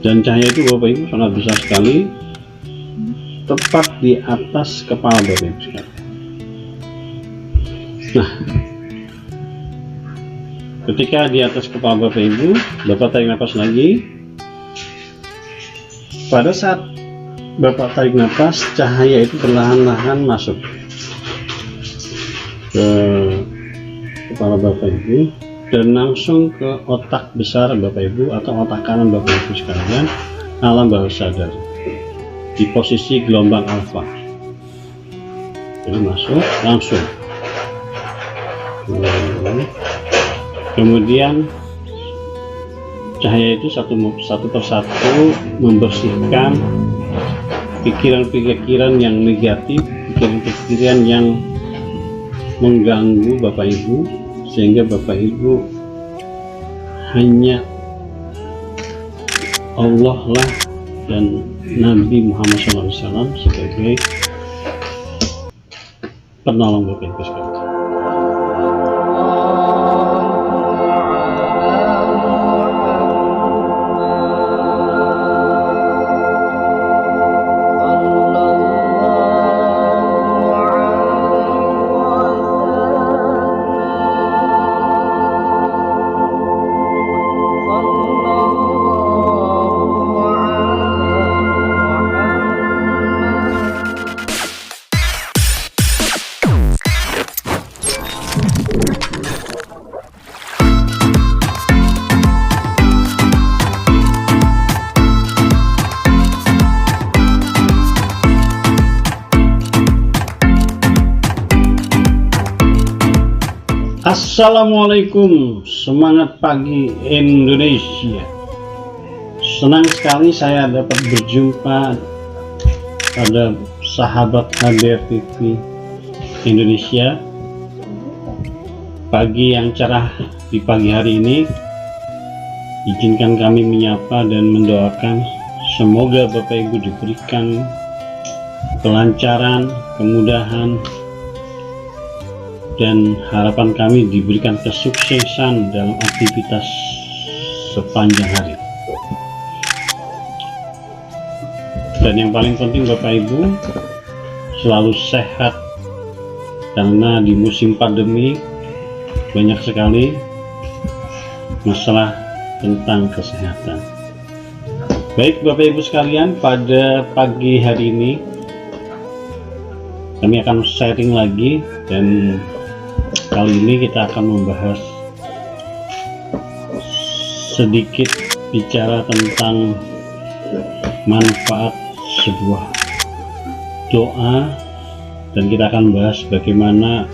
dan cahaya itu Bapak Ibu sangat besar sekali, tepat di atas kepala Bapak Ibu sekalian. Nah, ketika di atas kepala Bapak Ibu, Bapak tarik nafas lagi. Pada saat Bapak tarik nafas, cahaya itu perlahan-lahan masuk ke kepala Bapak Ibu dan langsung ke otak besar Bapak Ibu atau otak kanan Bapak Ibu sekalian, alam bawah sadar, di posisi gelombang alfa. Jadi masuk langsung. Kemudian cahaya itu satu persatu membersihkan pikiran-pikiran yang negatif, pikiran-pikiran yang mengganggu Bapak Ibu, sehingga Bapak Ibu hanya Allah lah dan Nabi Muhammad SAW sebagai penolong Bapak Ibu sekalian. Assalamualaikum, semangat pagi Indonesia. Senang sekali saya dapat berjumpa pada sahabat HDR TV Indonesia. Pagi yang cerah di pagi hari ini, izinkan kami menyapa dan mendoakan semoga Bapak Ibu diberikan kelancaran, kemudahan, dan harapan kami diberikan kesuksesan dalam aktivitas sepanjang hari. Dan yang paling penting Bapak Ibu selalu sehat, karena di musim pandemi banyak sekali masalah tentang kesehatan. Baik Bapak Ibu sekalian, pada pagi hari ini kami akan sharing lagi, dan kali ini kita akan membahas sedikit bicara tentang manfaat sebuah doa, dan kita akan bahas bagaimana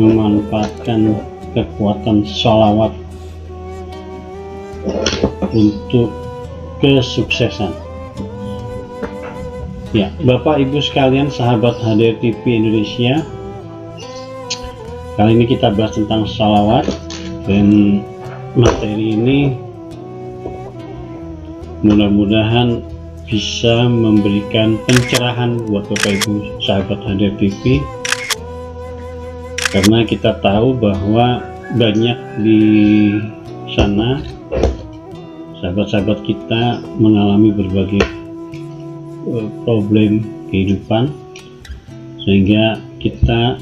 memanfaatkan kekuatan sholawat untuk kesuksesan. Ya, Bapak Ibu sekalian, sahabat HDR TV Indonesia, kali ini kita bahas tentang sholawat, dan materi ini mudah-mudahan bisa memberikan pencerahan buat Bapak Ibu sahabat HDR TV, karena kita tahu bahwa banyak di sana sahabat-sahabat kita mengalami berbagai problem kehidupan, sehingga kita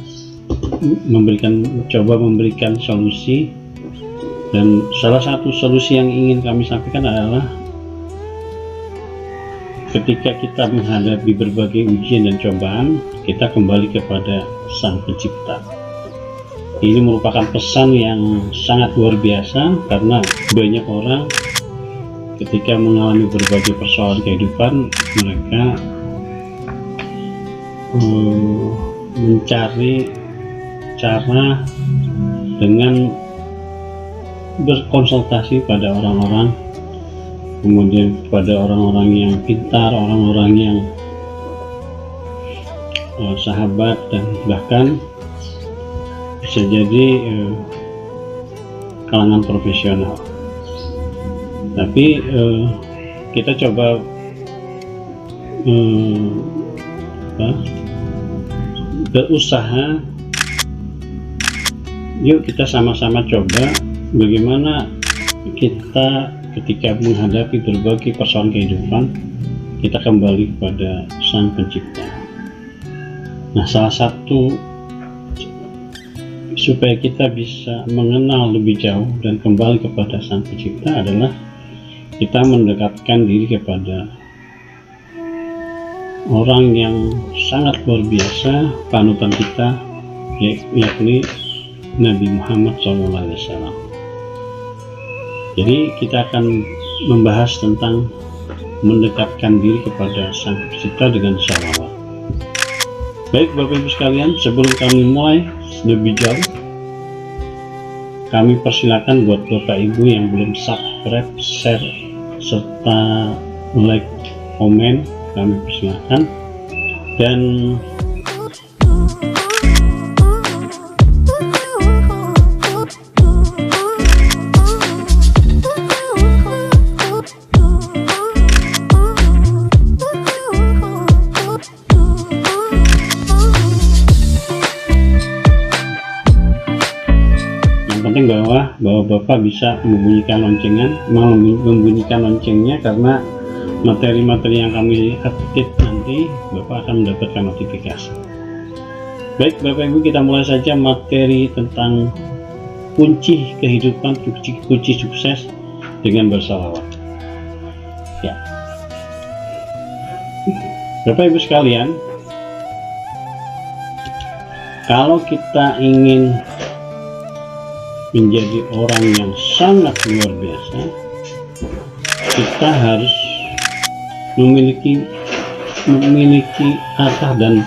coba memberikan solusi. Dan salah satu solusi yang ingin kami sampaikan adalah ketika kita menghadapi berbagai ujian dan cobaan, kita kembali kepada Sang Pencipta. Ini merupakan pesan yang sangat luar biasa, karena banyak orang ketika mengalami berbagai persoalan kehidupan, mereka mencari cara dengan berkonsultasi pada orang-orang, kemudian pada orang-orang yang pintar, orang-orang yang sahabat, dan bahkan bisa jadi kalangan profesional. Tapi kita coba berusaha, yuk kita sama-sama coba bagaimana kita ketika menghadapi berbagai persoalan kehidupan, kita kembali kepada Sang Pencipta. Nah, salah satu supaya kita bisa mengenal lebih jauh dan kembali kepada Sang Pencipta adalah kita mendekatkan diri kepada orang yang sangat luar biasa, panutan kita, yakni Nabi Muhammad SAW. Jadi kita akan membahas tentang mendekatkan diri kepada Sang Pencipta dengan shalawat. Baik Bapak Ibu sekalian, sebelum kami mulai lebih jauh, kami persilakan buat Bapak Ibu yang belum subscribe, share, serta like, komen, kami persilakan. Dan penting bahwa Bapak bisa membunyikan loncengnya, karena materi-materi yang kami update nanti Bapak akan mendapatkan notifikasi. Baik Bapak Ibu, kita mulai saja materi tentang kunci kehidupan, kunci sukses dengan bersalawat. Ya, Bapak Ibu sekalian, kalau kita ingin menjadi orang yang sangat luar biasa, kita harus memiliki arah dan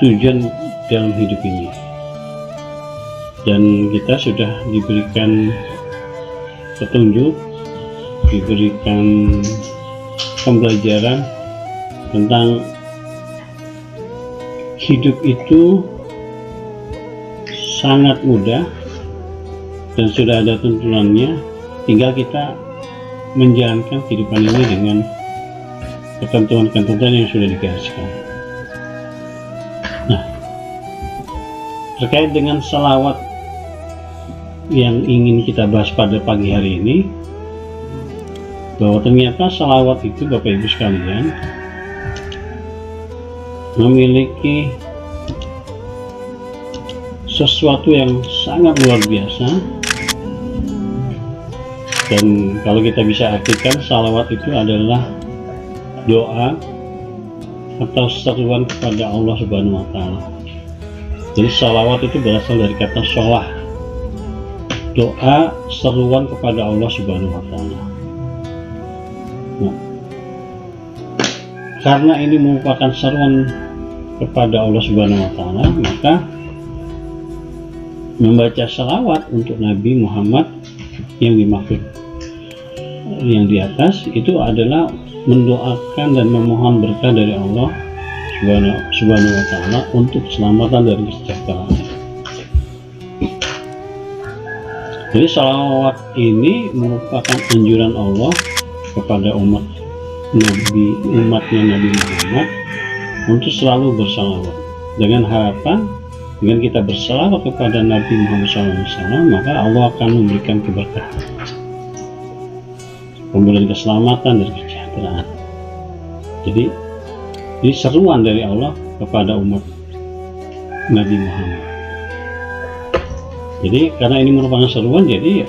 tujuan dalam hidup ini. Dan kita sudah diberikan petunjuk, diberikan pembelajaran tentang hidup itu sangat mudah dan sudah ada tuntunannya, tinggal kita menjalankan kehidupan ini dengan ketentuan-ketentuan yang sudah digariskan. Nah, terkait dengan salawat yang ingin kita bahas pada pagi hari ini, bahwa ternyata salawat itu Bapak Ibu sekalian memiliki sesuatu yang sangat luar biasa. Dan kalau kita bisa artikan, salawat itu adalah doa atau seruan kepada Allah Subhanahu wa Ta'ala. Jadi salawat itu berasal dari kata sholah, doa seruan kepada Allah Subhanahu wa Ta'ala. Nah, karena ini merupakan seruan kepada Allah Subhanahu wa Ta'ala, maka membaca salawat untuk Nabi Muhammad yang dimaksud yang di atas itu adalah mendoakan dan memohon berkah dari Allah Subhanahu wa Ta'ala untuk keselamatan dari kesejahteraan. Jadi salawat ini merupakan anjuran Allah kepada umatnya Nabi Muhammad untuk selalu bersalawat, dengan harapan dengan kita bersalawat kepada Nabi Muhammad SAW, maka Allah akan memberikan keberkahan, memberikan keselamatan dan kesejahteraan. Jadi ini seruan dari Allah kepada umat Nabi Muhammad. Jadi karena ini merupakan seruan, jadi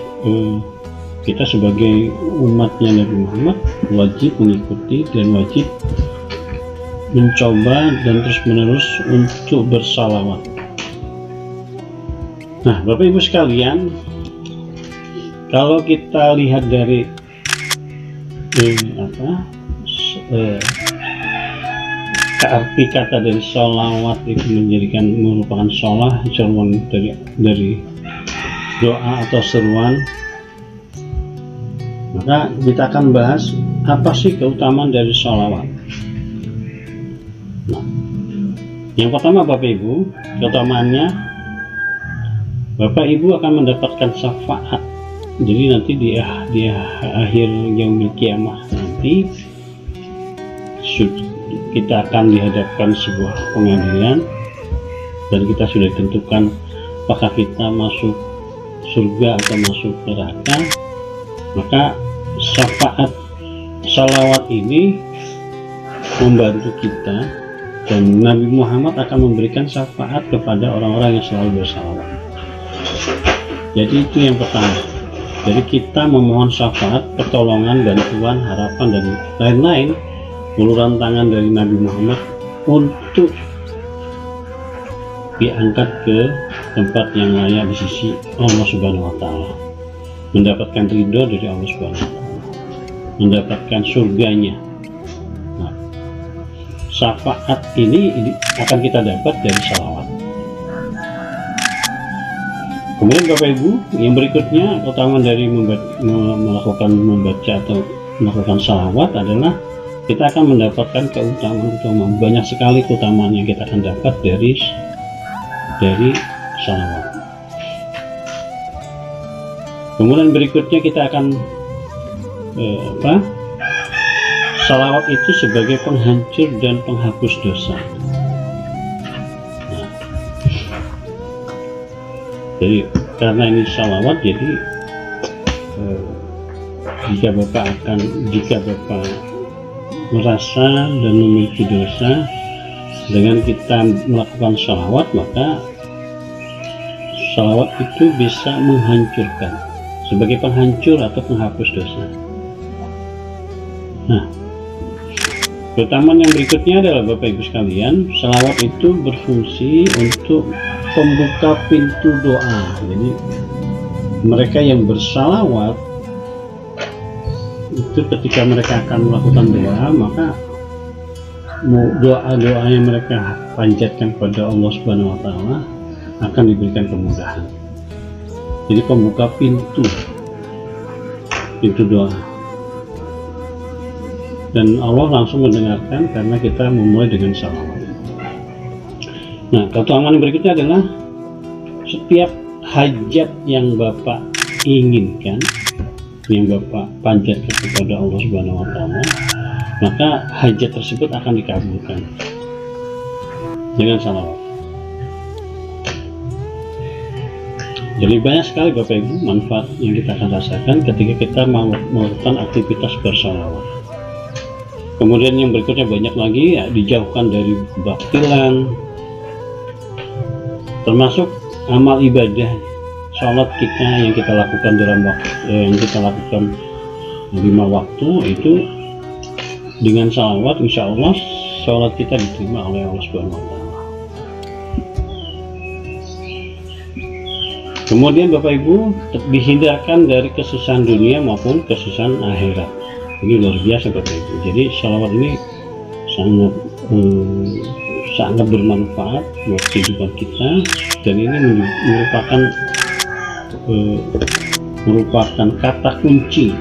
kita sebagai umatnya Nabi Muhammad wajib mengikuti dan wajib mencoba dan terus menerus untuk bersalawat. Nah Bapak Ibu sekalian, kalau kita lihat dari arti kata dari sholawat itu merupakan sholah, seruan dari doa atau seruan, maka kita akan bahas apa sih keutamaan dari sholawat. Nah, yang pertama Bapak Ibu, keutamaannya Bapak Ibu akan mendapatkan syafaat. Jadi nanti di akhir yaumil kiamah nanti kita akan dihadapkan sebuah pengadilan dan kita sudah ditentukan apakah kita masuk surga atau masuk neraka. Maka syafaat salawat ini membantu kita, dan Nabi Muhammad akan memberikan syafaat kepada orang-orang yang selalu bersalawat. Jadi itu yang pertama. Jadi kita memohon syafaat, pertolongan, bantuan, harapan, dan lain-lain, uluran tangan dari Nabi Muhammad untuk diangkat ke tempat yang layak di sisi Allah Subhanahu wa Ta'ala, mendapatkan ridho dari Allah Subhanahu wa Ta'ala, mendapatkan surganya. Nah, syafaat ini akan kita dapat dari salawat. Kemudian Bapak Ibu, yang berikutnya keutamaan dari melakukan membaca atau melakukan salawat adalah kita akan mendapatkan keutamaan. Banyak sekali keutamaan yang kita akan dapat dari salawat. Kemudian berikutnya kita akan salawat itu sebagai penghancur dan penghapus dosa. Nah, jadi karena ini salawat, jadi jika Bapak merasa dan memiliki dosa, dengan kita melakukan salawat, maka salawat itu bisa menghancurkan, sebagai penghancur atau penghapus dosa. Nah, keutamaan yang berikutnya adalah Bapak Ibu sekalian, salawat itu berfungsi untuk pembuka pintu doa. Jadi mereka yang bersalawat itu ketika mereka akan melakukan doa, maka doa-doa yang mereka panjatkan kepada Allah Subhanahu wa Ta'ala akan diberikan kemudahan. Jadi pembuka pintu doa, dan Allah langsung mendengarkan karena kita memulai dengan salawat. Nah, keutamaan yang berikutnya adalah setiap hajat yang Bapak inginkan, yang Bapak panjatkan kepada Allah Subhanahu wa Ta'ala, maka hajat tersebut akan dikabulkan dengan salawat. Jadi banyak sekali Bapak Ibu manfaat yang kita akan rasakan ketika kita melakukan aktivitas bersalawat. Kemudian yang berikutnya banyak lagi, ya, dijauhkan dari kebatilan, termasuk amal ibadah, sholat kita yang kita lakukan dalam waktu, yang kita lakukan 5 waktu itu dengan salawat, insya Allah sholat kita diterima oleh Allah Subhanahu wa Ta'ala. Kemudian Bapak Ibu dihindarkan dari kesusahan dunia maupun kesusahan akhirat. Ini luar biasa Bapak Ibu. Jadi salawat ini sangat bermanfaat buat kehidupan kita, dan ini merupakan kata kunci,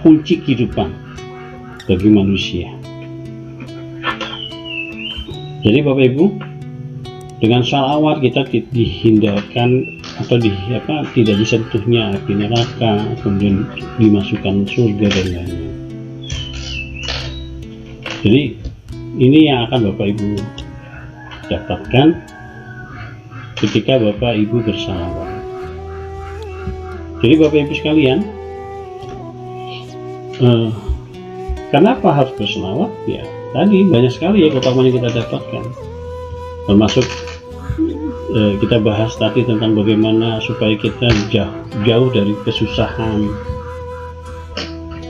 kunci kehidupan bagi manusia. Jadi Bapak Ibu, dengan salawat kita dihindarkan atau tidak disentuhnya api neraka, kemudian dimasukkan surga dan lainnya. Jadi ini yang akan Bapak Ibu dapatkan ketika Bapak Ibu bersalawat. Jadi Bapak Ibu sekalian, kenapa harus bersalawat? Ya, tadi banyak sekali ya keutamaan yang kita dapatkan, termasuk kita bahas tadi tentang bagaimana supaya kita jauh dari kesusahan.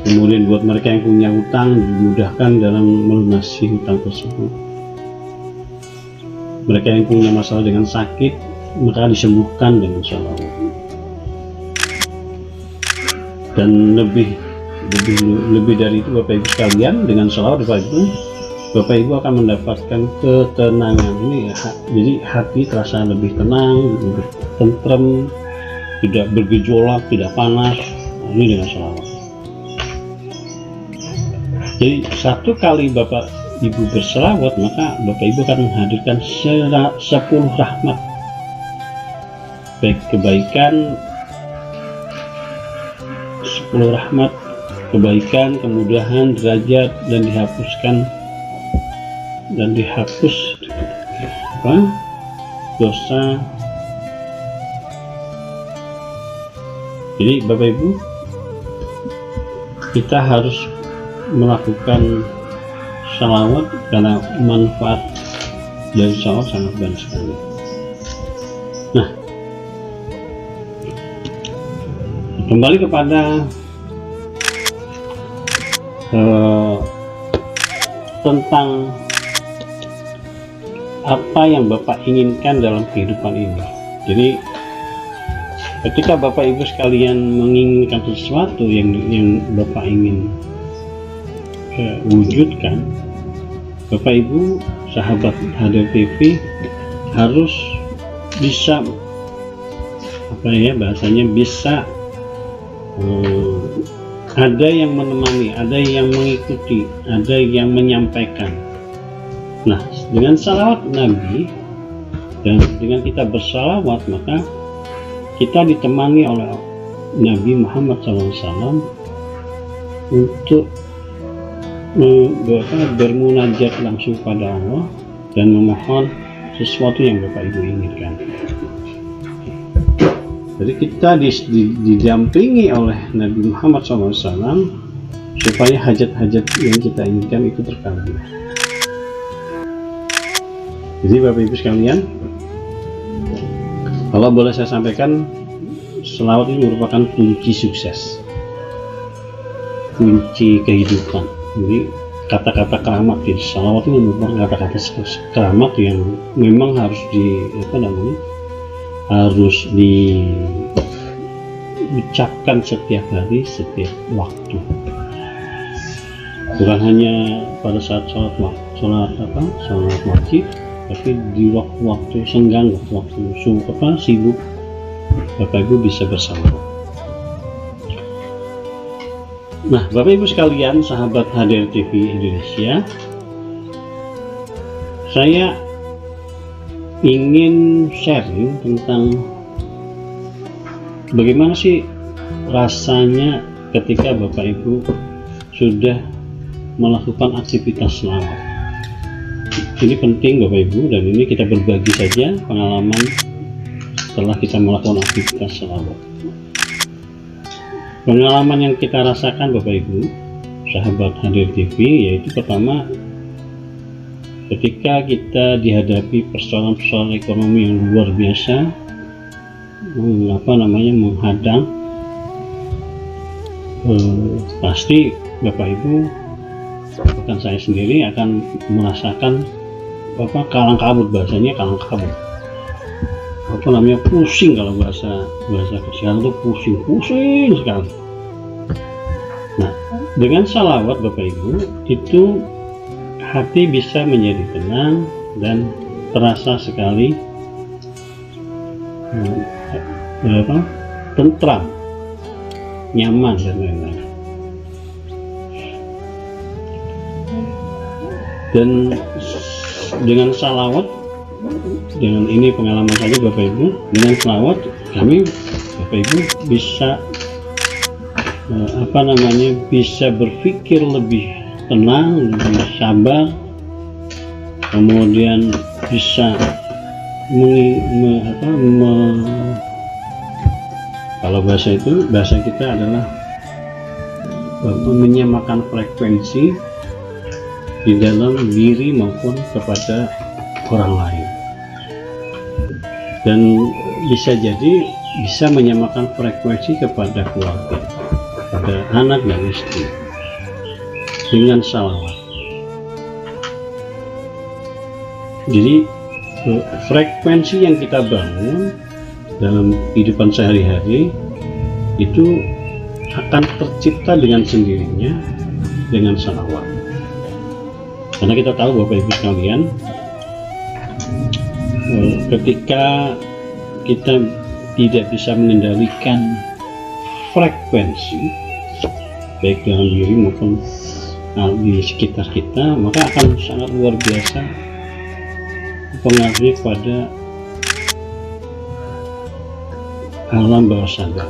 Kemudian buat mereka yang punya hutang dimudahkan dalam melunasi hutang tersebut. Mereka yang punya masalah dengan sakit, maka disembuhkan dengan salawat. Dan lebih dari itu Bapak Ibu sekalian, dengan salawat Bapak Ibu akan mendapatkan ketenangan. Ini ya, jadi hati terasa lebih tenang, lebih tentrem, tidak bergejolak, tidak panas. Ini dengan salawat. Jadi satu kali Bapak Ibu berselawat, maka Bapak Ibu akan menghadirkan 10 rahmat, baik kebaikan, 10 rahmat kebaikan, kemudahan, derajat, dan dihapus dosa. Jadi Bapak Ibu, kita harus melakukan salawat karena manfaat dari salawat sangat banyak sekali. Nah, kembali kepada tentang apa yang Bapak inginkan dalam kehidupan ini. Jadi ketika Bapak Ibu sekalian menginginkan sesuatu yang Bapak ingin wujudkan, Bapak Ibu sahabat Hadir TV harus bisa bahasanya bisa ada yang menemani, ada yang mengikuti, ada yang menyampaikan. Nah, dengan salawat Nabi dan dengan kita bersalawat, maka kita ditemani oleh Nabi Muhammad SAW untuk bermunajat langsung pada Allah dan memohon sesuatu yang Bapak Ibu inginkan. Jadi kita didampingi oleh Nabi Muhammad SAW supaya hajat-hajat yang kita inginkan itu terkabul. Jadi Bapak Ibu sekalian, kalau boleh saya sampaikan, selawat ini merupakan kunci sukses, kunci kehidupan. Jadi kata-kata keramat di salawat ini merupakan kata-kata keramat yang memang harus harus diucapkan setiap hari, setiap waktu. Bukan hanya pada saat sholat wajib, tapi di waktu-waktu senggang, waktu sibuk, Bapak Ibu bisa bersama. Nah, Bapak Ibu sekalian, sahabat Hadir TV Indonesia, saya ingin sharing tentang bagaimana sih rasanya ketika Bapak Ibu sudah melakukan aktivitas selawat. Ini penting Bapak Ibu, dan ini kita berbagi saja pengalaman setelah kita melakukan aktivitas selawat. Pengalaman yang kita rasakan Bapak Ibu sahabat Hadir TV, yaitu pertama, ketika kita dihadapi persoalan-persoalan ekonomi yang luar biasa menghadang, pasti Bapak Ibu, bahkan saya sendiri akan merasakan kalang kabut, bahasanya kalang kabut, pusing, kalau bahasa kesian itu pusing sekali. Nah, dengan salawat Bapak Ibu itu hati bisa menjadi tenang dan terasa sekali tentram, nyaman dan lain-lain. Dan dengan salawat, dengan ini pengalaman saja Bapak Ibu, dengan salawat kami Bapak Ibu bisa bisa berpikir lebih tenang, lebih sabar, kemudian bisa kalau bahasa kita adalah menyamakan frekuensi di dalam diri maupun kepada orang lain, dan bisa jadi bisa menyamakan frekuensi kepada keluarga, pada anak dan istri dengan salawat. Jadi frekuensi yang kita bangun dalam kehidupan sehari-hari itu akan tercipta dengan sendirinya dengan salawat. Karena kita tahu Bapak Ibu sekalian, ketika kita tidak bisa mengendalikan frekuensi baik dalam diri maupun di sekitar kita, maka akan sangat luar biasa mempengaruhi pada alam bawah sadar,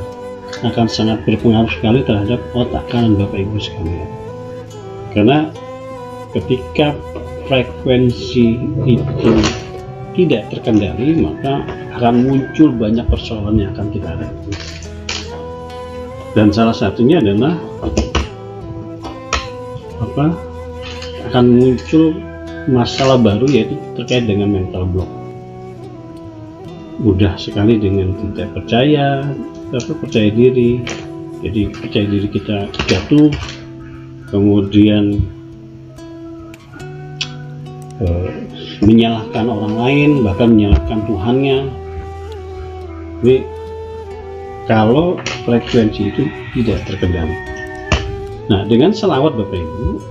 akan sangat berpengaruh sekali terhadap otak kanan Bapak Ibu sekalian. Karena ketika frekuensi itu tidak terkendali, maka akan muncul banyak persoalan yang akan kita hadapi. Dan salah satunya adalah akan muncul masalah baru, yaitu terkait dengan mental block. Mudah sekali dengan tidak percaya diri, jadi percaya diri kita jatuh, kemudian menyalahkan orang lain, bahkan menyalahkan Tuhannya. Jadi kalau frekuensi itu tidak terkendali. Nah, dengan selawat Bapak Ibu,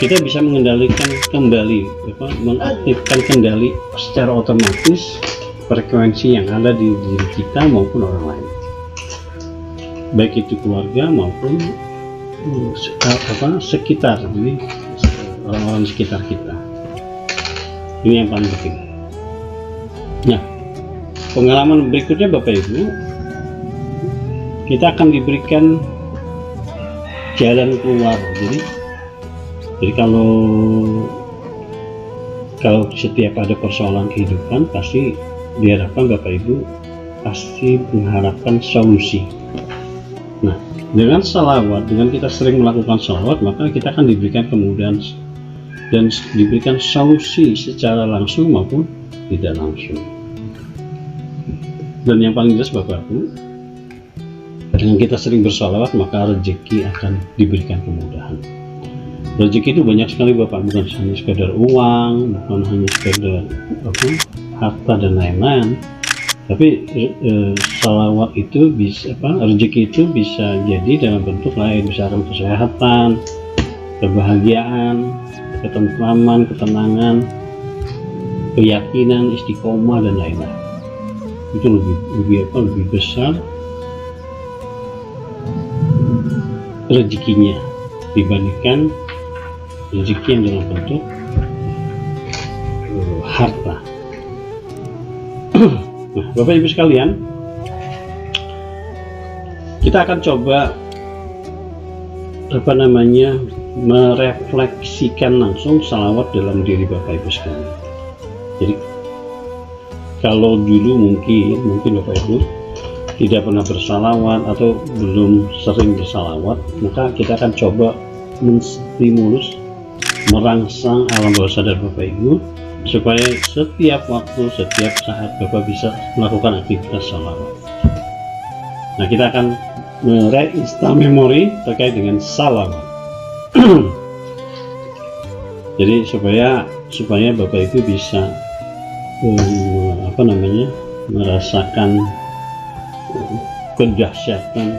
kita bisa mengendalikan kembali, mengaktifkan kendali secara otomatis frekuensi yang ada di diri kita maupun orang lain, baik itu keluarga maupun sekitar, jadi orang-orang sekitar kita. Ini yang paling penting. Nah, pengalaman berikutnya Bapak Ibu, kita akan diberikan jalan keluar. Jadi kalau setiap ada persoalan kehidupan, pasti diharapkan Bapak Ibu pasti mengharapkan solusi. Nah, dengan salawat, dengan kita sering melakukan salawat, maka kita akan diberikan kemudahan dan diberikan solusi secara langsung maupun tidak langsung. Dan yang paling jelas Bapak Ibu, dengan kita sering bersalawat, maka rezeki akan diberikan kemudahan. Rezeki itu banyak sekali Bapak, bukan hanya sekedar uang, bukan hanya sekedar harta dan lain-lain, tapi salawat itu bisa rezeki itu bisa jadi dalam bentuk lain, misalkan kesehatan, kebahagiaan, ketentraman, ketenangan, keyakinan, istiqomah dan lain-lain. Itu lebih besar rezekinya dibandingkan rezeki yang dalam bentuk harta. Nah, Bapak Ibu sekalian, kita akan coba merefleksikan langsung salawat dalam diri Bapak Ibu sekalian. Jadi kalau dulu mungkin Bapak Ibu tidak pernah bersalawat atau belum sering bersalawat, maka kita akan coba menstimulus, merangsang alam bawah sadar Bapak Ibu supaya setiap waktu, setiap saat Bapak bisa melakukan aktivitas salawat. Nah, kita akan mereinstall memori terkait dengan salawat. Jadi supaya Bapak Ibu bisa merasakan kedahsyatan,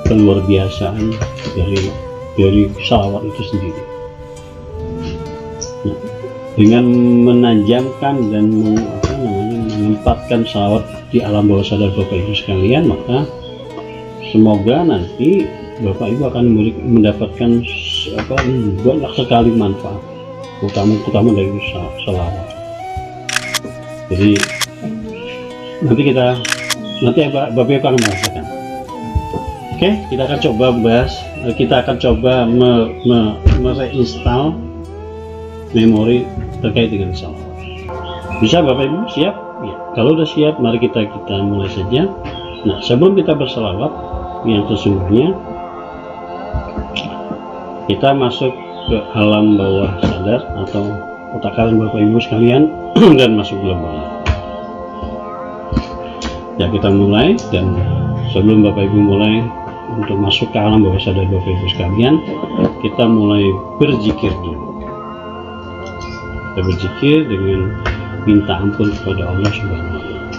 keluar biasaan dari salawat itu sendiri. Nah, dengan menajamkan dan menempatkan salawat di alam bawah sadar Bapak Ibu sekalian, maka semoga nanti Bapak Ibu akan mendapatkan banyak sekali manfaat, terutama dari salawat. Jadi nanti Bapak Ibu akan merasakan. Oke, kita akan coba bahas, kita akan coba mereinstall memori terkait dengan salawat. Bisa Bapak Ibu siap? Ya, kalau sudah siap, mari kita mulai saja. Nah, sebelum kita bersalawat yang sesungguhnya, kita masuk ke alam bawah sadar atau otak kalian Bapak Ibu sekalian dan masuk global. Ya, kita mulai, dan sebelum Bapak Ibu mulai untuk masuk ke alam bawah sadar Bapak Ibu sekalian, kita mulai berzikir dulu. Kita berzikir dengan minta ampun kepada Allah Subhanahu wa Ta'ala.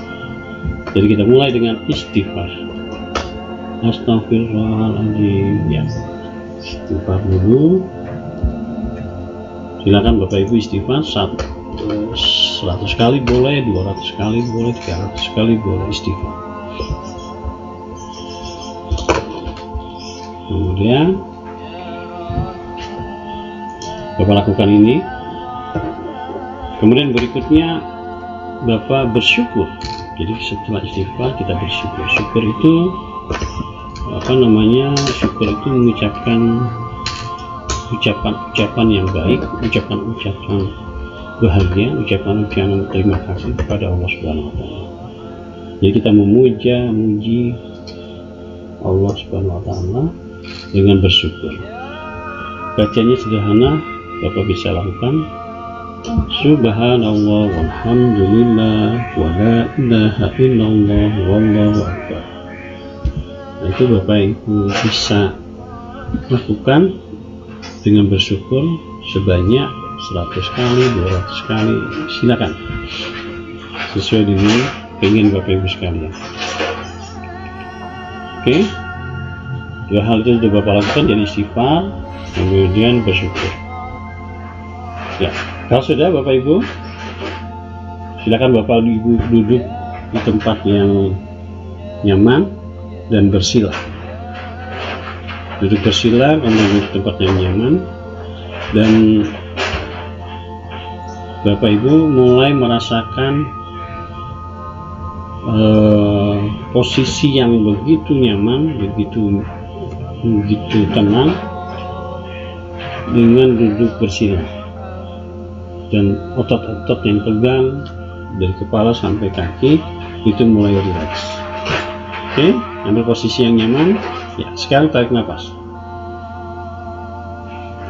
Jadi kita mulai dengan istighfar. Astagfirullahaladzim. Ya, istighfar dulu. Silakan Bapak Ibu istighfar 100 kali boleh, 200 kali boleh, 300 kali boleh istighfar. Kemudian Bapak lakukan ini. Kemudian berikutnya Bapak bersyukur. Jadi setelah istighfar kita bersyukur. Syukur itu syukur itu mengucapkan ucapan yang baik, ucapan bahagia, ucapan terima kasih kepada Allah Subhanahu wa Ta'ala. Jadi kita memuji Allah Subhanahu wa Ta'ala dengan bersyukur. Bacanya sederhana, Bapak bisa lakukan Subhanallah walhamdulillah wa la ilaha illallah wallahu akbar. Nah, itu Bapak Ibu bisa lakukan dengan bersyukur sebanyak 100 kali, 200 kali, silakan sesuai dengan pengen Bapak Ibu sekalian. Oke, dua hal itu sudah Bapak lakukan, jadi istighfar kemudian bersyukur. Ya, kalau sudah Bapak Ibu, silakan Bapak Ibu duduk di tempat yang nyaman dan bersila. Duduk bersila, kemudian di tempat yang nyaman, dan Bapak Ibu mulai merasakan posisi yang begitu nyaman, begitu tenang dengan duduk bersila. Dan otot-otot yang tegang dari kepala sampai kaki itu mulai rileks. Oke, ambil posisi yang nyaman. Ya, sekarang tarik nafas.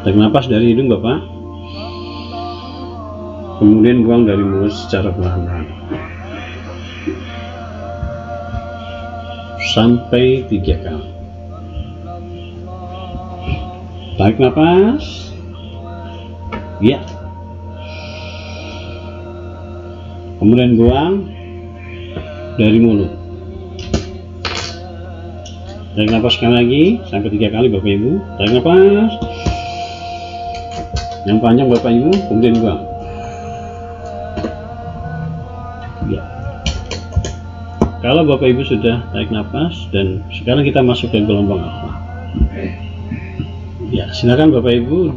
Tarik nafas dari hidung Bapak, kemudian buang dari mulut secara perlahan-lahan sampai 3 kali. Tarik nafas. Ya, kemudian buang dari mulut. Tarik nafas sekali lagi sampai 3 kali Bapak Ibu. Tarik nafas yang panjang Bapak Ibu, kemudian buang. Ya. Kalau Bapak Ibu sudah tarik nafas, dan sekarang kita masuk ke gelombang alfa. Ya, silakan Bapak Ibu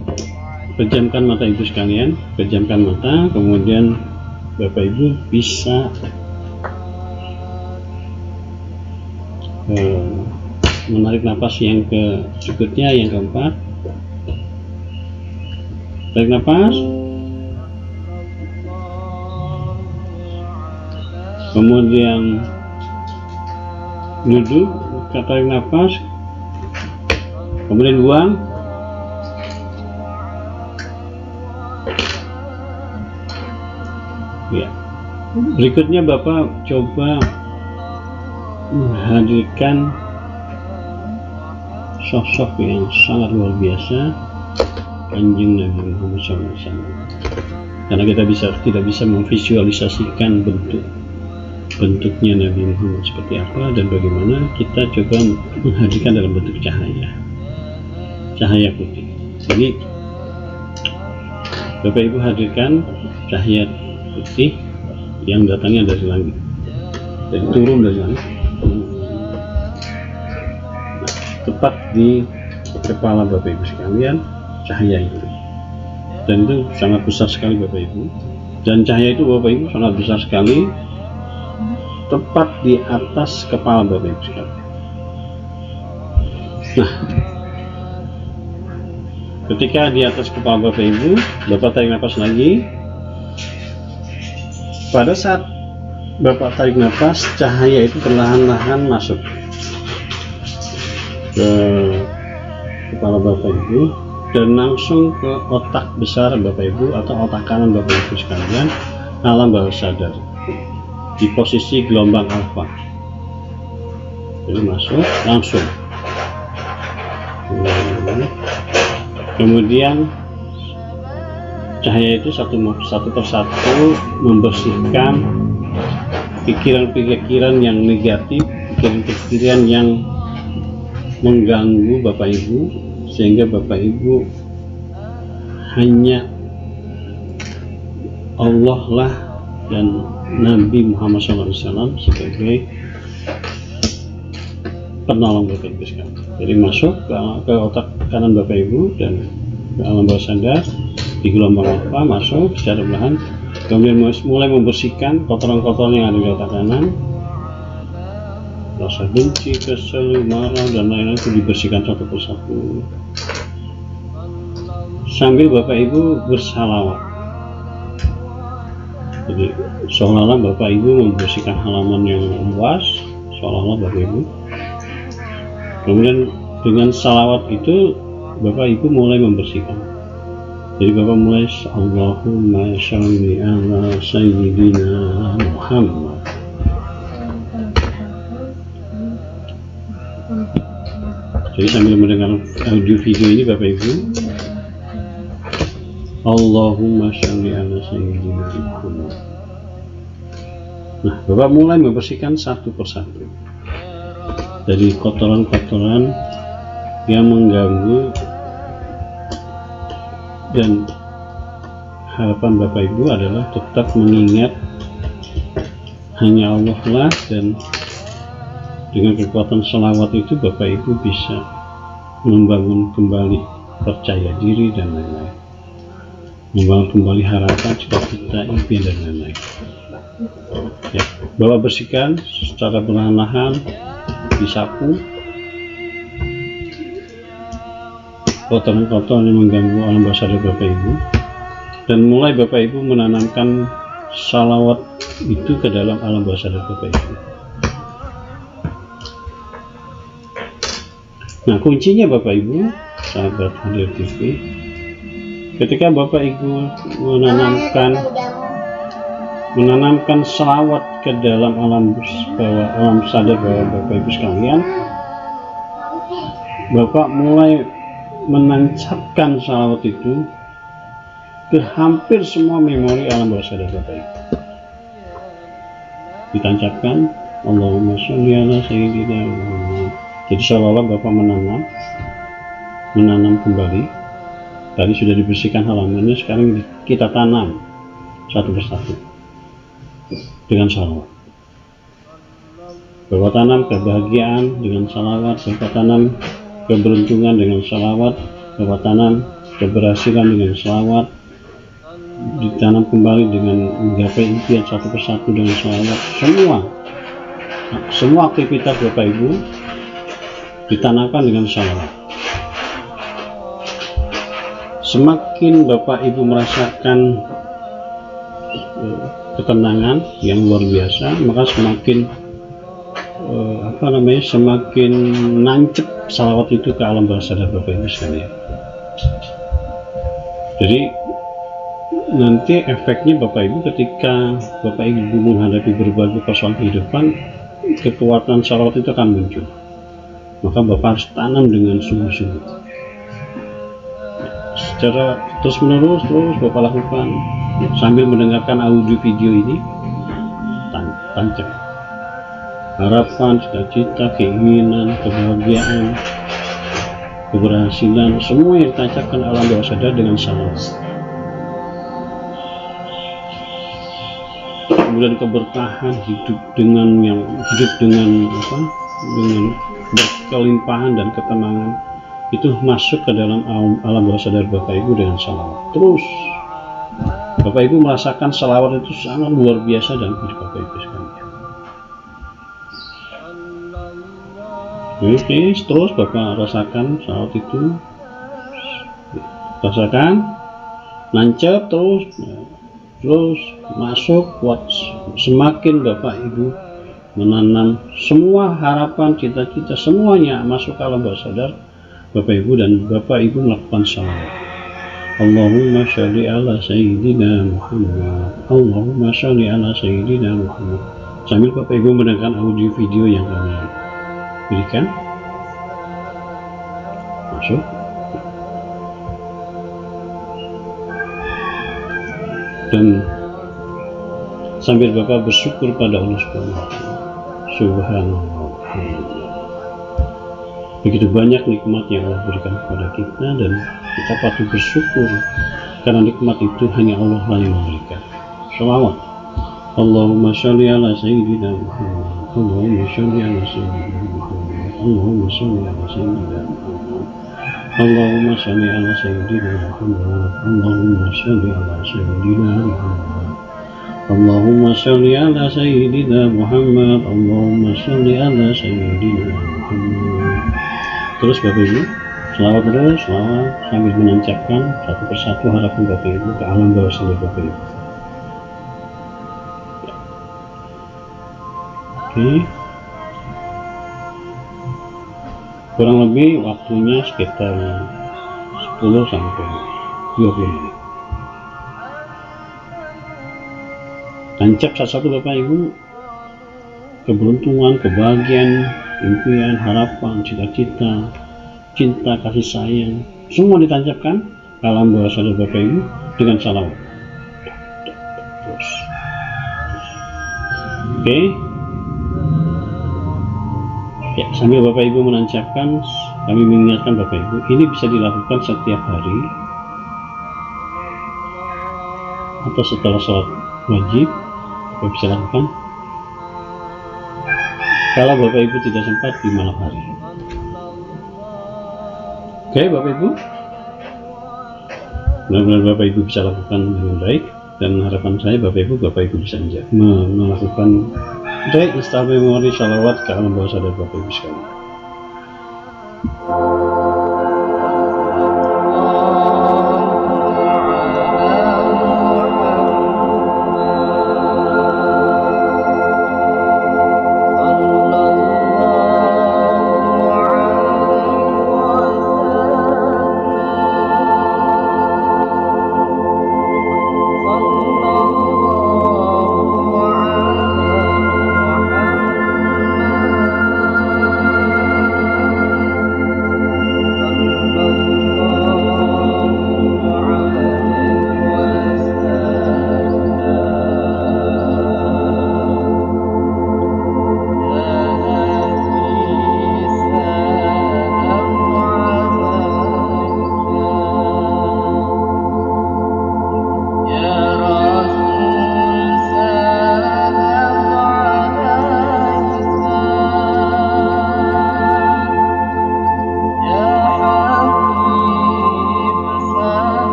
pejamkan mata Ibu sekalian, pejamkan mata, kemudian Bapak Ibu bisa menarik nafas yang berikutnya, yang keempat. Tarik nafas, kemudian duduk, tarik nafas, kemudian buang. Ya, berikutnya Bapak coba menghadirkan sosok yang sangat luar biasa, Kanjeng Nabi Muhammad SAW. Karena kita tidak bisa memvisualisasikan bentuknya Nabi Muhammad seperti apa dan bagaimana, kita coba menghadirkan dalam bentuk cahaya putih. Jadi Bapak Ibu hadirkan cahaya putih yang datangnya dari langit, dan turun dari langit, tepat di kepala Bapak Ibu sekalian cahaya itu, dan itu sangat besar sekali Bapak Ibu, dan cahaya itu Bapak Ibu sangat besar sekali, tepat di atas kepala Bapak Ibu sekalian. Nah, ketika di atas kepala Bapak Ibu, Bapak tarik nafas lagi. Pada saat Bapak tarik nafas, cahaya itu perlahan-lahan masuk ke kepala Bapak Ibu dan langsung ke otak besar Bapak Ibu atau otak kanan Bapak Ibu sekalian, alam bawah sadar, di posisi gelombang alfa. Jadi masuk langsung. Kemudian cahaya itu satu persatu membersihkan pikiran-pikiran yang negatif, pikiran-pikiran yang mengganggu Bapak Ibu, sehingga Bapak Ibu hanya Allah lah dan Nabi Muhammad SAW sebagai penolong Bapak Ibu sekalian. Jadi masuk ke otak kanan Bapak Ibu dan ke alam bawah sadar di gelombang alfa, masuk secara perlahan, kemudian mulai membersihkan kotoran-kotoran yang ada di otak kanan, rasa benci, kesel, marah, dan lain-lain itu dibersihkan satu persatu sambil Bapak Ibu bersalawat. Jadi seolah-olah Bapak Ibu membersihkan halaman yang luas, seolah-olah Bapak Ibu. Kemudian dengan salawat itu Bapak Ibu mulai membersihkan. Jadi Bapak mulai Allahumma sholli ala sayyidina Muhammad. Jadi sambil mendengar audio video ini Bapak Ibu, Allahumma sholli ala sayyidina Muhammad. Nah, Bapak mulai membersihkan satu persatu dari kotoran-kotoran yang mengganggu, dan harapan Bapak Ibu adalah tetap mengingat hanya Allah lah, dan dengan kekuatan selawat itu Bapak Ibu bisa membangun kembali percaya diri dan lain-lain, membangun kembali harapan, cita-cita, impian dan lain-lain. Ya, Bapak bersihkan secara perlahan-lahan, disapu kotoran-kotoran yang mengganggu alam bawah sadar Bapak Ibu, dan mulai Bapak Ibu menanamkan salawat itu ke dalam alam bawah sadar Bapak Ibu. Nah, kuncinya Bapak Ibu, sahabat Hadir TV, ketika Bapak Ibu menanamkan salawat ke dalam alam sadar Bapak Ibu sekalian, Bapak mulai menancapkan salawat itu ke hampir semua memori alam bawah sadar Bapak Ibu. Ditancapkan Allahumma sholli ala sayyidina Muhammad. Jadi seolah-olah Bapak menanam kembali. Tadi sudah dibersihkan halamannya, sekarang kita tanam satu persatu dengan salawat. Bapak tanam kebahagiaan dengan salawat, Bapak tanam keberuntungan dengan salawat, Bapak tanam keberhasilan dengan salawat, ditanam kembali dengan menggapai impian satu persatu dengan salawat. Semua aktivitas Bapak Ibu ditanamkan dengan salawat. Semakin Bapak Ibu merasakan ketenangan yang luar biasa, maka semakin semakin nancep salawat itu ke alam bawah sadar Bapak Ibu sekalian. Jadi nanti efeknya Bapak Ibu, ketika Bapak Ibu menghadapi berbagai persoalan kehidupan, kekuatan salawat itu akan muncul. Maka Bapak harus tanam dengan sungguh-sungguh. Secara terus menerus Bapak lakukan sambil mendengarkan audio video ini. Tancap harapan, cita-cita, keinginan, kebahagiaan, keberhasilan, semua yang ditancapkan alam bawah sadar dengan salawat. Kemudian keberkahan, hidup dengan berkelimpahan dan ketenangan itu masuk ke dalam alam bawah sadar Bapak Ibu dengan salawat. Terus Bapak Ibu merasakan salawat itu sangat luar biasa dalam hidup Bapak Ibu sekalian. Oke, terus Bapak rasakan salawat itu, rasakan, nancep terus masuk, kuat. Semakin Bapak Ibu menanam semua harapan, cita-cita, semuanya masuk ke alam bawah sadar Bapak Ibu, dan Bapak Ibu melakukan salawat. Allahumma sholli ala sayyidina Muhammad. Allahumma sholli ala sayyidina Muhammad. Sambil Bapak Ibu mendengarkan audio video yang kami berikan. Masuk. Dan sambil Bapak bersyukur pada Allah Subhanallah. Begitu banyak nikmat yang Allah berikan kepada kita, dan kita patut bersyukur karena nikmat itu hanya Allah yang memberikan. Shalawat. Allahumma sholli ala sayyidina Muhammad. Allahumma sholli ala sayyidina Muhammad. Allahumma sholli ala sayyidina Muhammad. Allahumma sholli ala sayyidina Muhammad. Allahumma sholli ala sayyidina Muhammad. Allahumma sholli ala sayyidina Muhammad. Allahumma sholli ala sayyidina Muhammad. Terus Bapak Ibu selawat terus, selawat sambil menancapkan satu persatu harapan Bapak Ibu ke alam bawah sadar Bapak Ibu. Oke, kurang lebih waktunya sekitar 10 sampai 20 menit. Tancap satu-satu Bapak Ibu, keberuntungan, kebahagiaan, impian, harapan, cita-cita, cinta, kasih sayang, semua ditancapkan dalam bawah sadar Bapak Ibu dengan salawat. Terus. Oke. Ya, sambil Bapak Ibu menancapkan, kami mengingatkan Bapak Ibu, ini bisa dilakukan setiap hari atau setelah sholat wajib. Bapak bisa lakukan kalau Bapak Ibu tidak sempat di malam hari. Oke Bapak Ibu, mudah-mudahan Bapak Ibu bisa lakukan dengan baik, dan harapan saya Bapak Ibu bisa melakukan reinstall memori sholawat ke alam bawah sadar Bapak Ibu sekalian.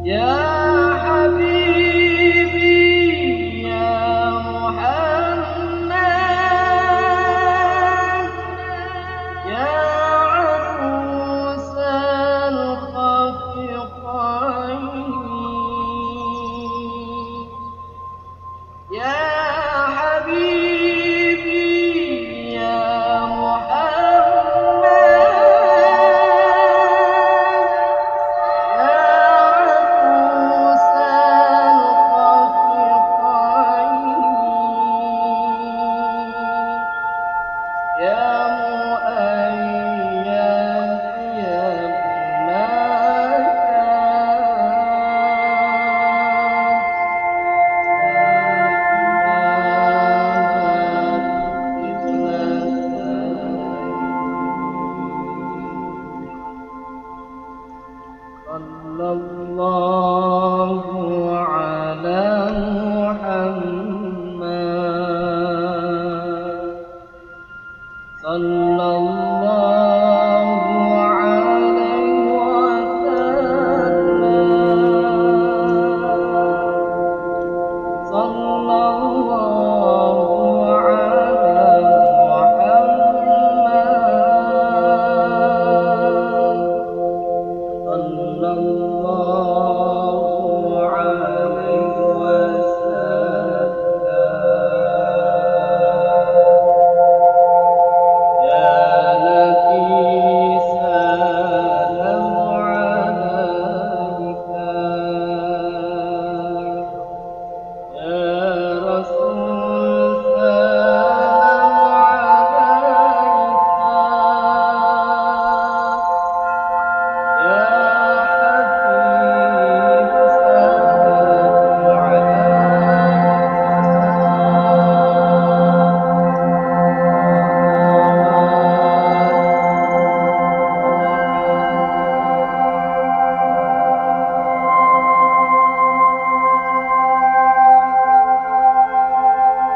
يا حبيبي يا محمد يا عروس الخفقين يا حبيبي يا محمد يا عروس الخفقين يا مؤيد يا صلى الله على محمد صلى الله عليه وسلم صلى الله على محمد صلى الله عليه وسلم يا نبي سلام عليك يا رسول سلام عليك يا حبيب سلام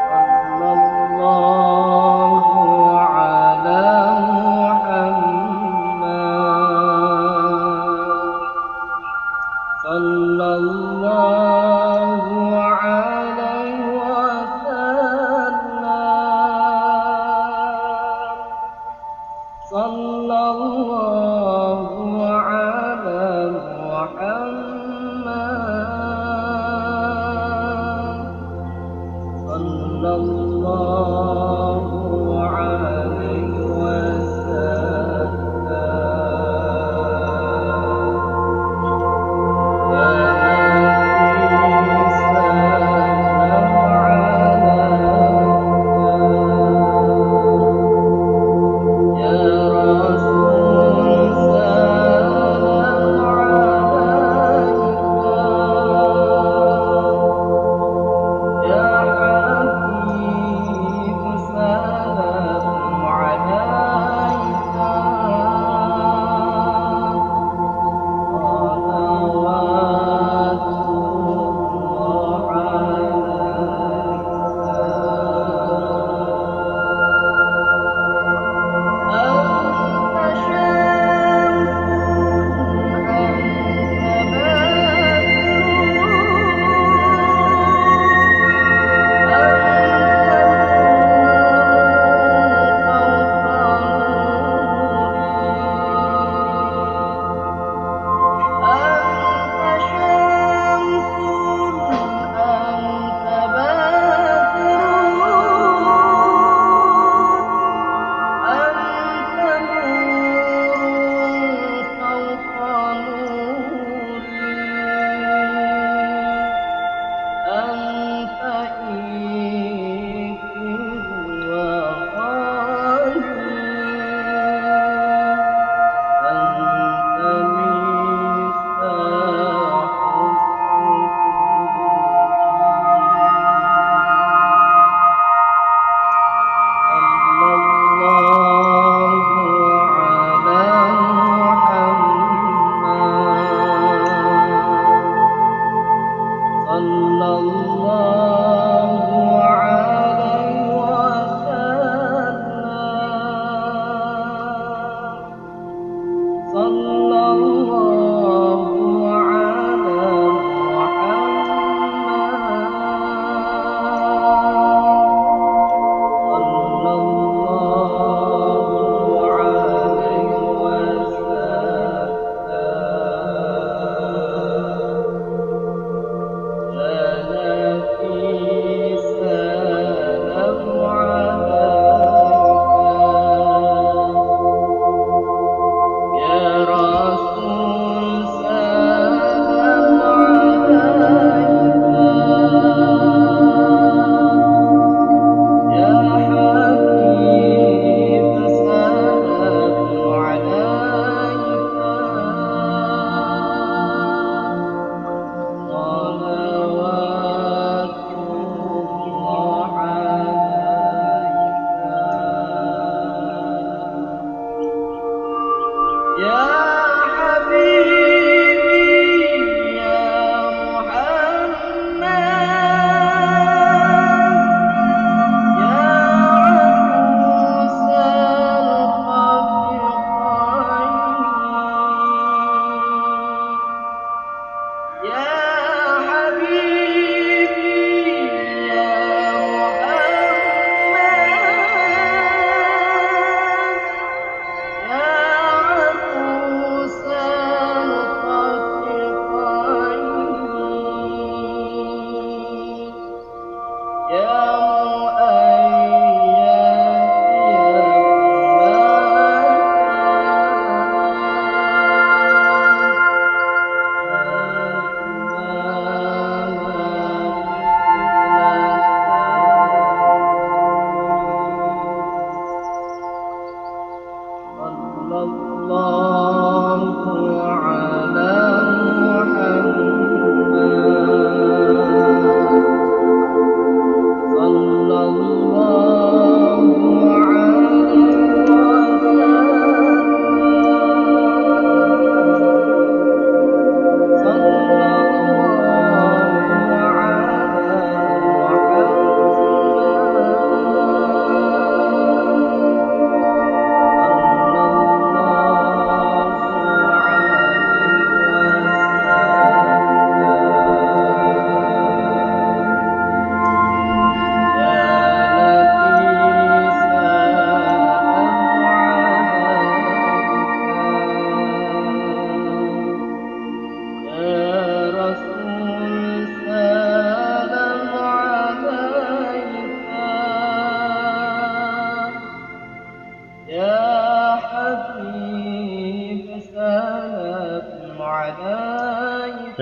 صلى الله على محمد صلى الله عليه وسلم صلى الله على محمد صلى الله عليه وسلم يا نبي سلام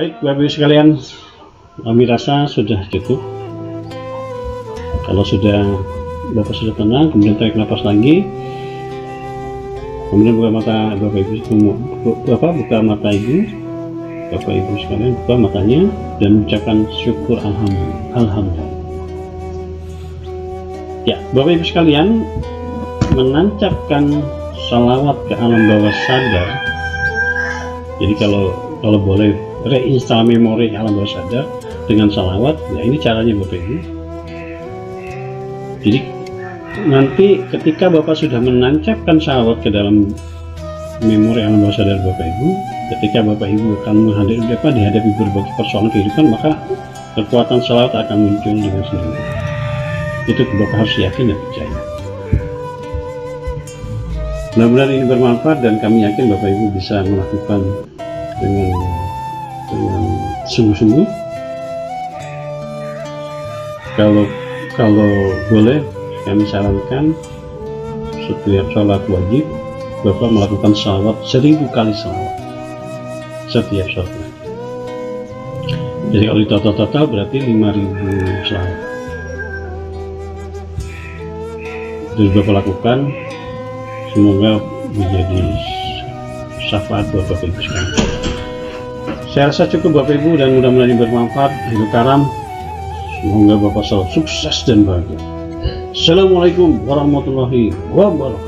Baik Bapak Ibu sekalian, kami rasa sudah cukup. Kalau Bapak sudah tenang, kemudian tarik nafas lagi, kemudian buka mata Bapak Ibu, buka mata Ibu, Bapak Ibu sekalian, buka matanya dan mengucapkan syukur alhamdulillah. Ya, Bapak Ibu sekalian, menancapkan salawat ke alam bawah sadar. Jadi kalau boleh reinstal memori alam bawah sadar dengan salawat, ya ini caranya Bapak Ibu. Jadi nanti ketika Bapak sudah menancapkan salawat ke dalam memori alam bawah sadar Bapak Ibu, ketika Bapak Ibu akan dihadapi berbagai persoalan kehidupan, maka kekuatan salawat akan muncul dengan sendiri. Itu Bapak harus yakin dan percaya. Mudah-mudahan ini bermanfaat dan kami yakin Bapak Ibu bisa melakukan dengan sungguh-sungguh. Kalau boleh kami sarankan setiap sholat wajib Bapak melakukan salawat 1000 kali salawat setiap sholat. Jadi kalau total berarti 5000 salawat. Terus Bapak lakukan, semoga menjadi syafaat buat Bapak Ibu sekalian. Saya rasa cukup Bapak Ibu dan mudah-mudahan ini bermanfaat. Hidup karam, semoga Bapak selalu sukses dan bahagia. Assalamualaikum warahmatullahi wabarakatuh.